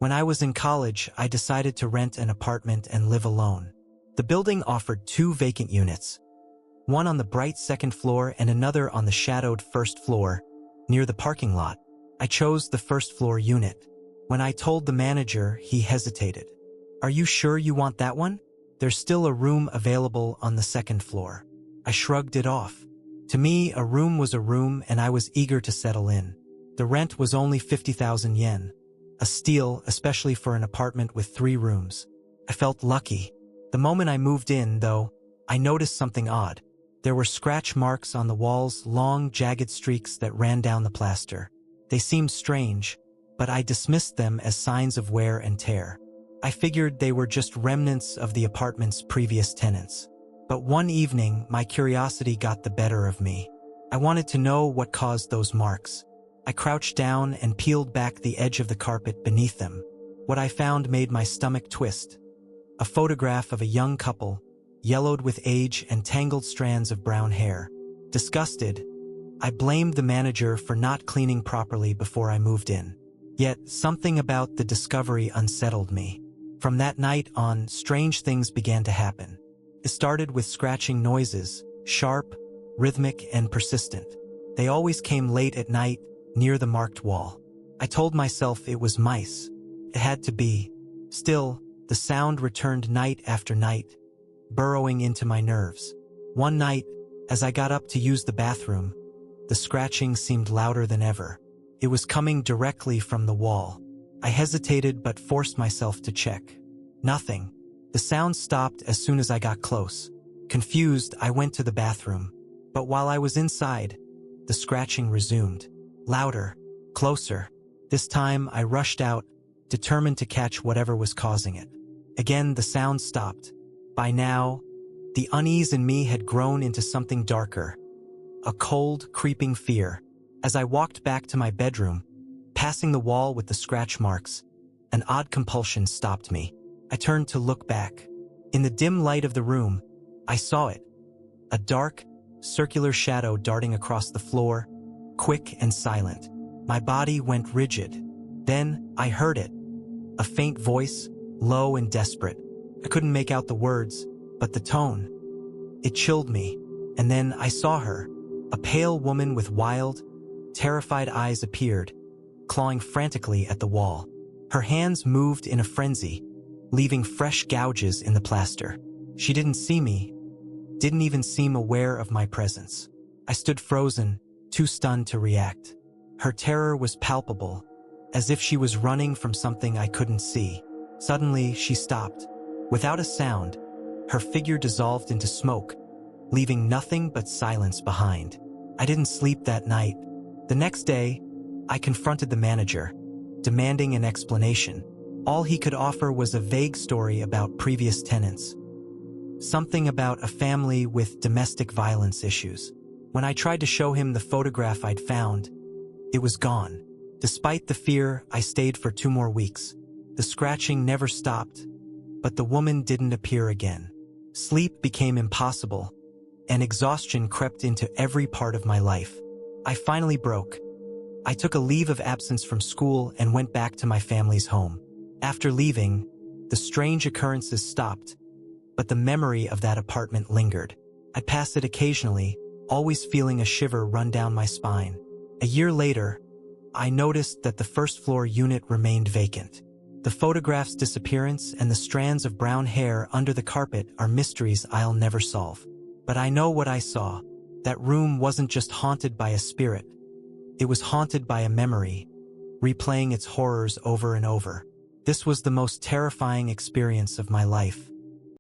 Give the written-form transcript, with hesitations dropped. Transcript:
When I was in college, I decided to rent an apartment and live alone. The building offered 2 vacant units, one on the bright second floor and another on the shadowed first floor, near the parking lot. I chose the first floor unit. When I told the manager, he hesitated. "Are you sure you want that one? There's still a room available on the second floor." I shrugged it off. To me, a room was a room and I was eager to settle in. The rent was only 50,000 yen. A steal, especially for an apartment with 3 rooms. I felt lucky. The moment I moved in, though, I noticed something odd. There were scratch marks on the walls, long, jagged streaks that ran down the plaster. They seemed strange, but I dismissed them as signs of wear and tear. I figured they were just remnants of the apartment's previous tenants. But one evening, my curiosity got the better of me. I wanted to know what caused those marks. I crouched down and peeled back the edge of the carpet beneath them. What I found made my stomach twist. A photograph of a young couple, yellowed with age and tangled strands of brown hair. Disgusted, I blamed the manager for not cleaning properly before I moved in. Yet, something about the discovery unsettled me. From that night on, strange things began to happen. It started with scratching noises, sharp, rhythmic, and persistent. They always came late at night, near the marked wall. I told myself it was mice. It had to be. Still, the sound returned night after night, burrowing into my nerves. One night, as I got up to use the bathroom, the scratching seemed louder than ever. It was coming directly from the wall. I hesitated but forced myself to check. Nothing. The sound stopped as soon as I got close. Confused, I went to the bathroom. But while I was inside, the scratching resumed. Louder, closer. This time, I rushed out, determined to catch whatever was causing it. Again, the sound stopped. By now, the unease in me had grown into something darker. A cold, creeping fear. As I walked back to my bedroom, passing the wall with the scratch marks, an odd compulsion stopped me. I turned to look back. In the dim light of the room, I saw it. A dark, circular shadow darting across the floor, quick and silent. My body went rigid. Then, I heard it. A faint voice, low and desperate. I couldn't make out the words, but the tone. It chilled me. And then I saw her. A pale woman with wild, terrified eyes appeared, clawing frantically at the wall. Her hands moved in a frenzy, leaving fresh gouges in the plaster. She didn't see me, didn't even seem aware of my presence. I stood frozen, too stunned to react. Her terror was palpable, as if she was running from something I couldn't see. Suddenly, she stopped. Without a sound, her figure dissolved into smoke, leaving nothing but silence behind. I didn't sleep that night. The next day, I confronted the manager, demanding an explanation. All he could offer was a vague story about previous tenants. Something about a family with domestic violence issues. When I tried to show him the photograph I'd found, it was gone. Despite the fear, I stayed for 2 more weeks. The scratching never stopped, but the woman didn't appear again. Sleep became impossible, and exhaustion crept into every part of my life. I finally broke. I took a leave of absence from school and went back to my family's home. After leaving, the strange occurrences stopped, but the memory of that apartment lingered. I'd pass it occasionally, always feeling a shiver run down my spine. A year later, I noticed that the first-floor unit remained vacant. The photograph's disappearance and the strands of brown hair under the carpet are mysteries I'll never solve. But I know what I saw. That room wasn't just haunted by a spirit. It was haunted by a memory, replaying its horrors over and over. This was the most terrifying experience of my life.